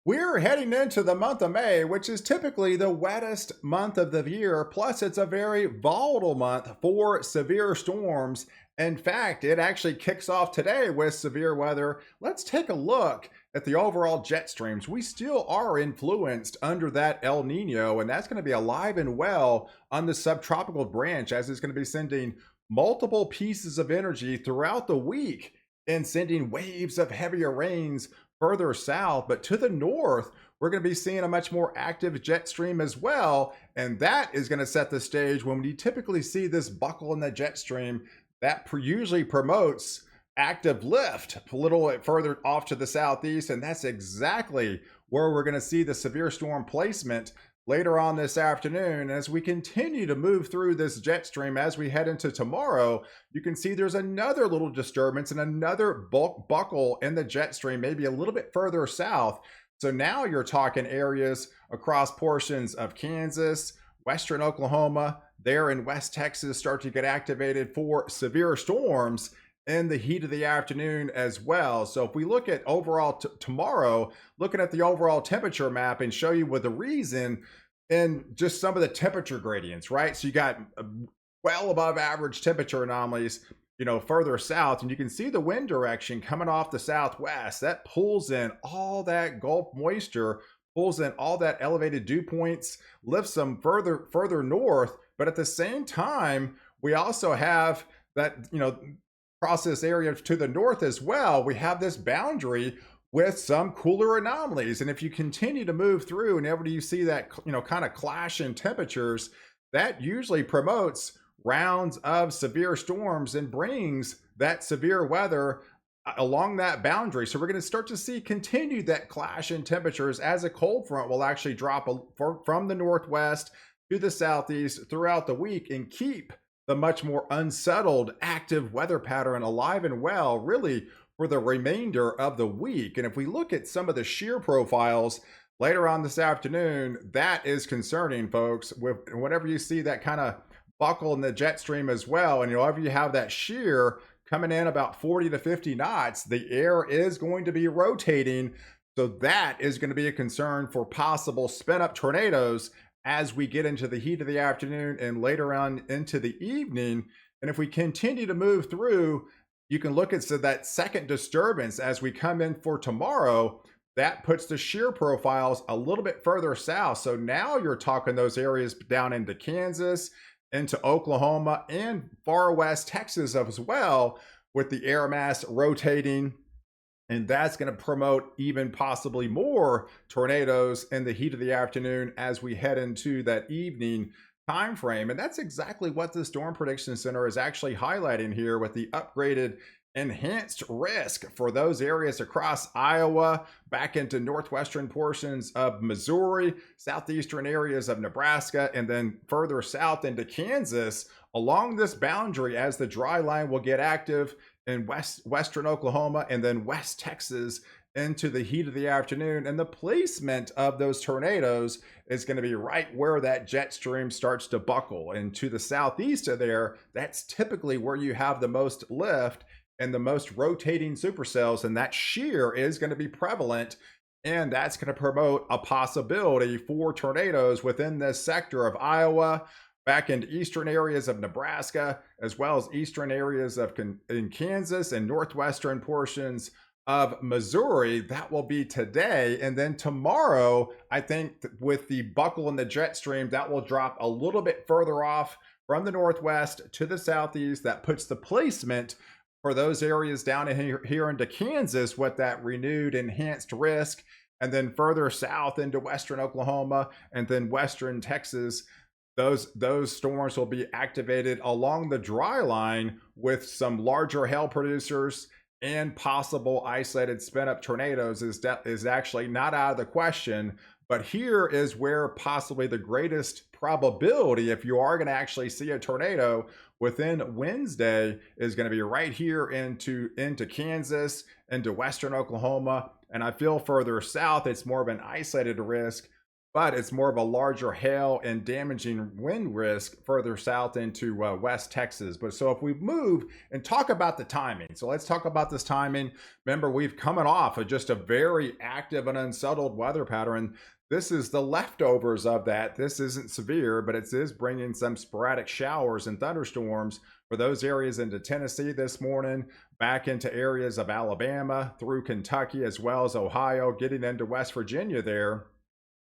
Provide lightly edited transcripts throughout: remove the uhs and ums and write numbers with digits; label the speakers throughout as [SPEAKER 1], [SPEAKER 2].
[SPEAKER 1] We're heading into the month of May, which is typically the wettest month of the year. Plus, it's a very volatile month for severe storms. In fact, it actually kicks off today with severe weather. Let's take a look at the overall jet streams. We still are influenced under that El Nino, and that's going to be alive and well on the subtropical branch as it's going to be sending multiple pieces of energy throughout the week and sending waves of heavier rains further south, but to the north, we're going to be seeing a much more active jet stream as well. And that is going to set the stage when we typically see this buckle in the jet stream that usually promotes active lift a little further off to the southeast. And that's exactly where we're going to see the severe storm placement later on this afternoon. As we continue to move through this jet stream as we head into tomorrow, you can see there's another little disturbance and another buckle in the jet stream, maybe a little bit further south. So now you're talking areas across portions of Kansas, western Oklahoma, there in West Texas start to get activated for severe storms in the heat of the afternoon as well. So if we look at overall tomorrow, looking at the overall temperature map and show you what the reason and just some of the temperature gradients, right? So you got well above average temperature anomalies, further south, and you can see the wind direction coming off the southwest. That pulls in all that Gulf moisture, pulls in all that elevated dew points, lifts them further north. But at the same time, we also have that, across this area to the north as well, we have this boundary with some cooler anomalies. And if you continue to move through, and whenever you see that, kind of clash in temperatures, that usually promotes rounds of severe storms and brings that severe weather along that boundary. So we're going to start to see continue that clash in temperatures as a cold front will actually drop from the northwest to the southeast throughout the week and keep the much more unsettled active weather pattern alive and well really for the remainder of the week. And if we look at some of the shear profiles later on this afternoon, that is concerning, folks. Whenever you see that kind of buckle in the jet stream as well, and whenever you have that shear coming in about 40 to 50 knots, the air is going to be rotating. So that is going to be a concern for possible spin up tornadoes as we get into the heat of the afternoon and later on into the evening. And if we continue to move through, you can look at that second disturbance as we come in for tomorrow. That puts the shear profiles a little bit further south. So now you're talking those areas down into Kansas, into Oklahoma, and far west Texas as well, with the air mass rotating. And that's going to promote even possibly more tornadoes in the heat of the afternoon as we head into that evening time frame. And that's exactly what the Storm Prediction Center is actually highlighting here with the upgraded enhanced risk for those areas across Iowa, back into northwestern portions of Missouri, southeastern areas of Nebraska, and then further south into Kansas along this boundary as the dry line will get active in western Oklahoma and then West Texas into the heat of the afternoon. And the placement of those tornadoes is going to be right where that jet stream starts to buckle. And to the southeast of there, that's typically where you have the most lift and the most rotating supercells, and that shear is going to be prevalent. And that's going to promote a possibility for tornadoes within this sector of Iowa, back into eastern areas of Nebraska, as well as eastern areas of in Kansas and northwestern portions of Missouri. That will be today. And then tomorrow, I think with the buckle in the jet stream, that will drop a little bit further off from the northwest to the southeast. That puts the placement for those areas down in here into Kansas with that renewed enhanced risk, and then further south into western Oklahoma and then western Texas. Those storms will be activated along the dry line with some larger hail producers, and possible isolated spin up tornadoes is actually not out of the question. But here is where possibly the greatest probability, if you are going to actually see a tornado within Wednesday, is going to be right here into Kansas, into western Oklahoma. And I feel further south, it's more of an isolated risk but it's more of a larger hail and damaging wind risk further south into West Texas. But so if we move and talk about the timing, so let's talk about this timing. Remember, we've coming off of just a very active and unsettled weather pattern. This is the leftovers of that. This isn't severe, but it is bringing some sporadic showers and thunderstorms for those areas into Tennessee this morning, back into areas of Alabama, through Kentucky, as well as Ohio, getting into West Virginia there.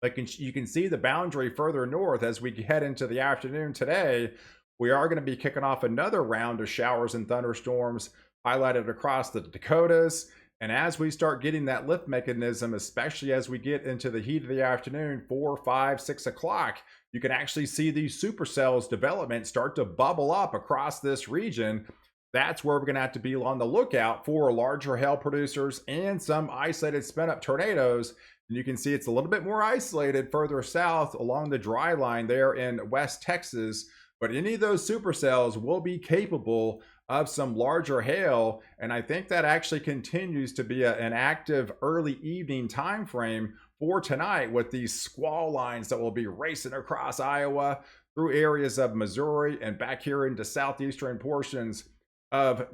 [SPEAKER 1] Like you can see the boundary further north as we head into the afternoon today. We are going to be kicking off another round of showers and thunderstorms highlighted across the Dakotas. And as we start getting that lift mechanism, especially as we get into the heat of the afternoon, 4, 5, 6 o'clock, you can actually see these supercells development start to bubble up across this region. That's where we're going to have to be on the lookout for larger hail producers and some isolated spin up tornadoes. And you can see it's a little bit more isolated further south along the dry line there in West Texas. But any of those supercells will be capable of some larger hail. And I think that actually continues to be an active early evening time frame for tonight, with these squall lines that will be racing across Iowa, through areas of Missouri, and back here into southeastern portions of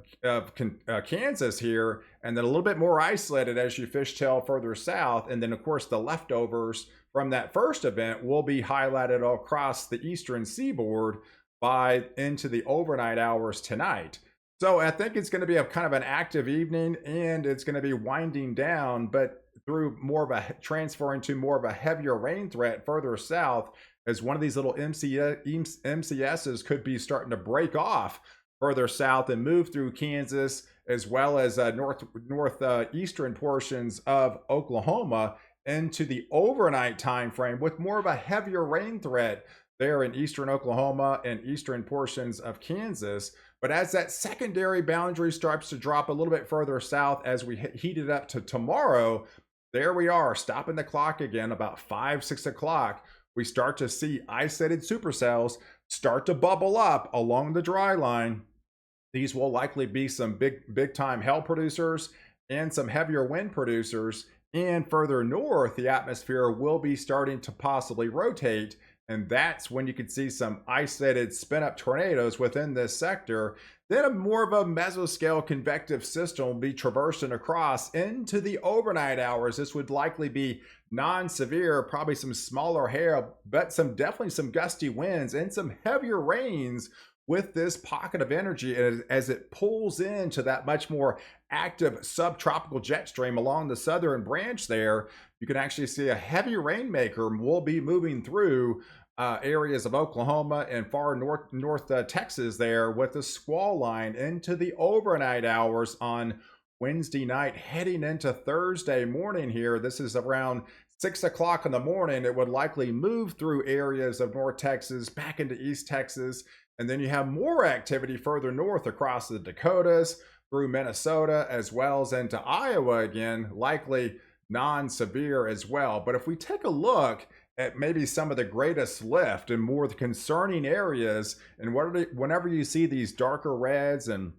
[SPEAKER 1] Kansas here, and then a little bit more isolated as you fishtail further south. And then, of course, the leftovers from that first event will be highlighted across the eastern seaboard by into the overnight hours tonight. So I think it's going to be a kind of an active evening, and it's going to be winding down, but through more of a transferring to more of a heavier rain threat further south, as one of these little MCSs could be starting to break off further south and move through Kansas, as well as northeastern portions of Oklahoma into the overnight time frame, with more of a heavier rain threat there in eastern Oklahoma and eastern portions of Kansas. But as that secondary boundary starts to drop a little bit further south, as we heat it up to tomorrow, there we are, stopping the clock again about 5, 6 o'clock. We start to see isolated supercells start to bubble up along the dry line. These will likely be some big time hail producers and some heavier wind producers. And further north, the atmosphere will be starting to possibly rotate. And that's when you can see some isolated spin up tornadoes within this sector. Then a more of a mesoscale convective system will be traversing across into the overnight hours. This would likely be non-severe, probably some smaller hail, but definitely some gusty winds and some heavier rains with this pocket of energy as it pulls into that much more active subtropical jet stream along the southern branch there. You can actually see a heavy rainmaker will be moving through areas of Oklahoma and far north Texas there, with the squall line into the overnight hours on Wednesday night, heading into Thursday morning here. This is around 6 o'clock in the morning. It would likely move through areas of North Texas back into East Texas. And then you have more activity further north across the Dakotas, through Minnesota, as well as into Iowa again, likely non-severe as well. But if we take a look at maybe some of the greatest lift and more the concerning areas, and whenever you see these darker reds and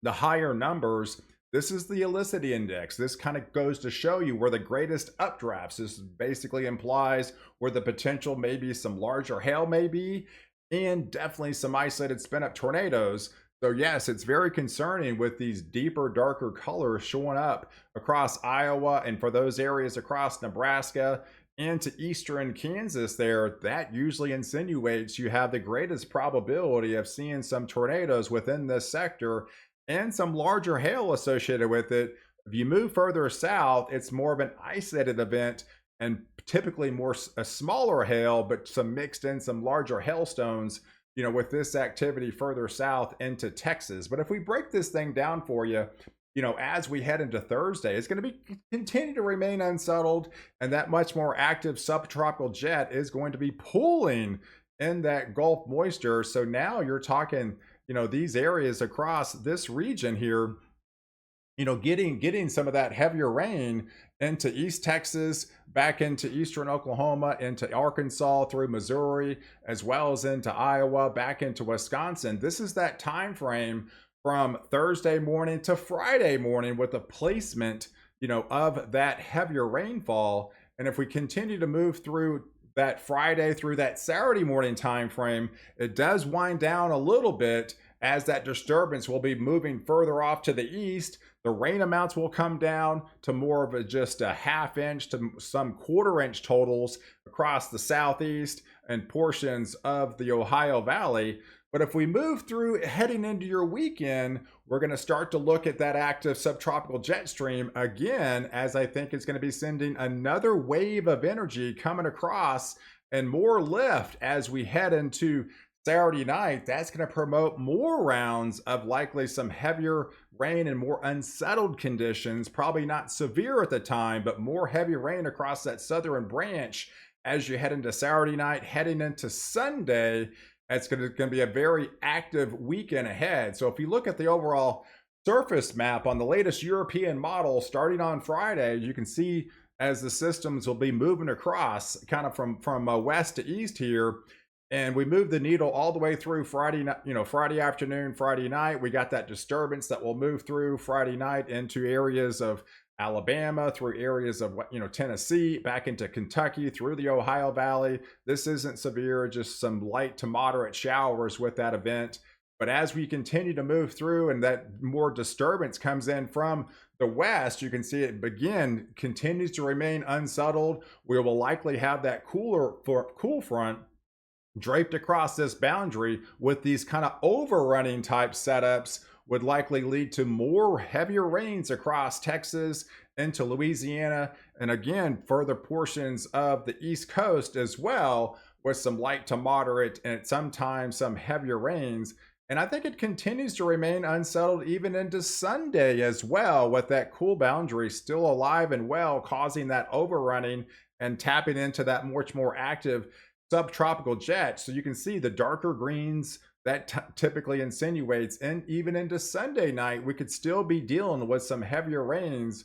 [SPEAKER 1] the higher numbers, this is the Elicity Index. This kind of goes to show you where the greatest updrafts. This basically implies where the potential maybe some larger hail may be, and definitely some isolated spin up tornadoes. So yes, it's very concerning with these deeper, darker colors showing up across Iowa, and for those areas across Nebraska into eastern Kansas there, that usually insinuates you have the greatest probability of seeing some tornadoes within this sector and some larger hail associated with it. If you move further south, it's more of an isolated event, and typically a smaller hail, but some mixed in some larger hailstones, with this activity further south into Texas. But if we break this thing down for you, as we head into Thursday, it's going to continue to remain unsettled, and that much more active subtropical jet is going to be pulling in that Gulf moisture. So now you're talking, these areas across this region here, getting some of that heavier rain into East Texas, back into eastern Oklahoma, into Arkansas, through Missouri, as well as into Iowa, back into Wisconsin. This is that time frame from Thursday morning to Friday morning, with the placement, of that heavier rainfall. And if we continue to move through that Friday through that Saturday morning time frame, it does wind down a little bit as that disturbance will be moving further off to the east. The rain amounts will come down to more of just a half inch to some quarter-inch totals across the southeast and portions of the Ohio Valley. But if we move through heading into your weekend, we're going to start to look at that active subtropical jet stream again, as I think it's going to be sending another wave of energy coming across and more lift as we head into Saturday night. That's going to promote more rounds of likely some heavier rain and more unsettled conditions, probably not severe at the time, but more heavy rain across that southern branch as you head into Saturday night, heading into Sunday. It's going to be a very active weekend ahead. So if you look at the overall surface map on the latest European model starting on Friday, you can see as the systems will be moving across kind of from west to east here. And we moved the needle all the way through Friday night, Friday afternoon, Friday night. We got that disturbance that will move through Friday night into areas of Alabama, through areas of Tennessee, back into Kentucky, through the Ohio Valley. This isn't severe, just some light to moderate showers with that event. But as we continue to move through and that more disturbance comes in from the west, you can see it continues to remain unsettled. We will likely have that cool front draped across this boundary with these kind of overrunning type setups would likely lead to more heavier rains across Texas into Louisiana, and again, further portions of the East Coast as well, with some light to moderate and sometimes some heavier rains. And I think it continues to remain unsettled even into Sunday as well, with that cool boundary still alive and well, causing that overrunning and tapping into that much more active subtropical jet. So you can see the darker greens that typically insinuates, and even into Sunday night, we could still be dealing with some heavier rains,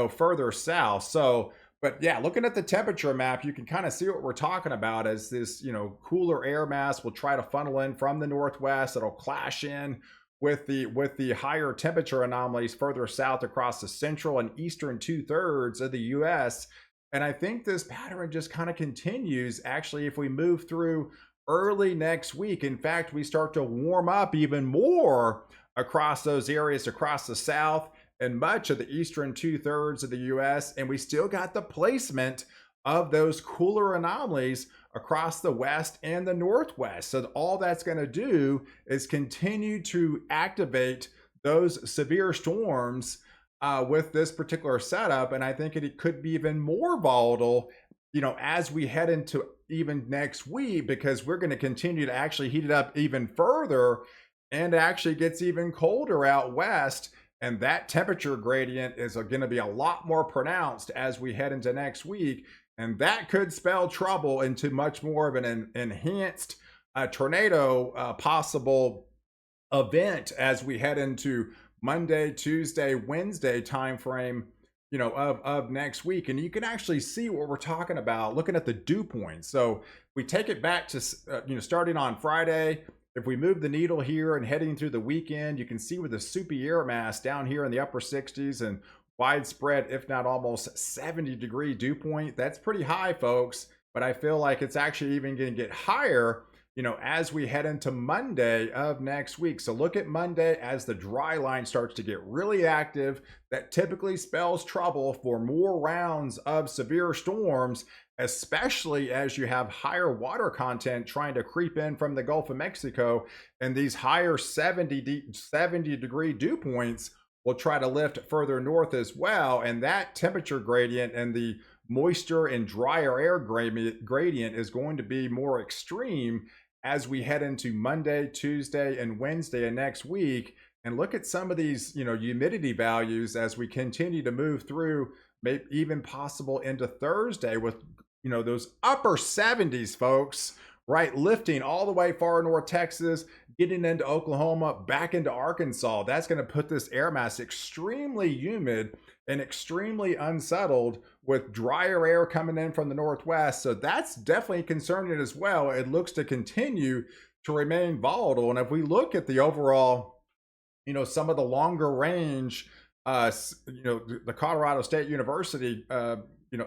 [SPEAKER 1] further south. So, but yeah, looking at the temperature map, you can kind of see what we're talking about as this, cooler air mass will try to funnel in from the northwest. It'll clash in with the higher temperature anomalies further south across the central and eastern 2/3 of the U.S. And I think this pattern just kind of continues. Actually, if we move through early next week, in fact, we start to warm up even more across those areas across the south and much of the eastern 2/3 of the U.S. And we still got the placement of those cooler anomalies across the west and the northwest. So all that's going to do is continue to activate those severe storms with this particular setup. And I think it could be even more volatile, as we head into even next week, because we're going to continue to actually heat it up even further, and it actually gets even colder out west. And that temperature gradient is going to be a lot more pronounced as we head into next week. And that could spell trouble into much more of an enhanced tornado possible event as we head into Monday, Tuesday, Wednesday timeframe, of next week. And you can actually see what we're talking about looking at the dew points. So we take it back to, starting on Friday. If we move the needle here and heading through the weekend, you can see with the soupy air mass down here in the upper 60s and widespread, if not almost 70-degree dew point. That's pretty high, folks. But I feel like it's actually even going to get higher, as we head into Monday of next week. So look at Monday as the dry line starts to get really active. That typically spells trouble for more rounds of severe storms, especially as you have higher water content trying to creep in from the Gulf of Mexico. And these higher 70-degree dew points will try to lift further north as well. And that temperature gradient and the moisture and drier air gradient is going to be more extreme as we head into Monday, Tuesday, and Wednesday of next week. And look at some of these, humidity values as we continue to move through, maybe even possible into Thursday with, those upper 70s, folks, right? Lifting all the way far north Texas, getting into Oklahoma, back into Arkansas. That's going to put this air mass extremely humid and extremely unsettled with drier air coming in from the northwest. So that's definitely concerning as well. It looks to continue to remain volatile. And if we look at the overall, some of the longer range, the Colorado State University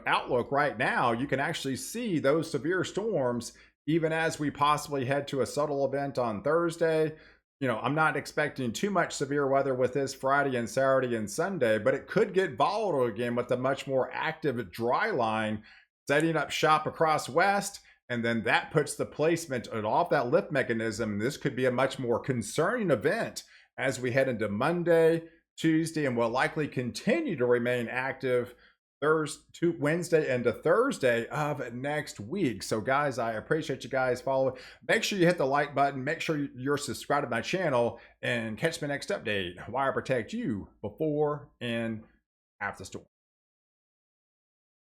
[SPEAKER 1] outlook right now, you can actually see those severe storms even as we possibly head to a subtle event on Thursday. I'm not expecting too much severe weather with this Friday and Saturday and Sunday, but it could get volatile again with a much more active dry line setting up shop across west. And then that puts the placement off that lift mechanism. This could be a much more concerning event as we head into Monday, Tuesday, and will likely continue to remain active Thursday to Wednesday and to Thursday of next week. So guys, I appreciate you guys following. Make sure you hit the like button, make sure you're subscribed to my channel, and catch my next update. Why I protect you before and after the storm.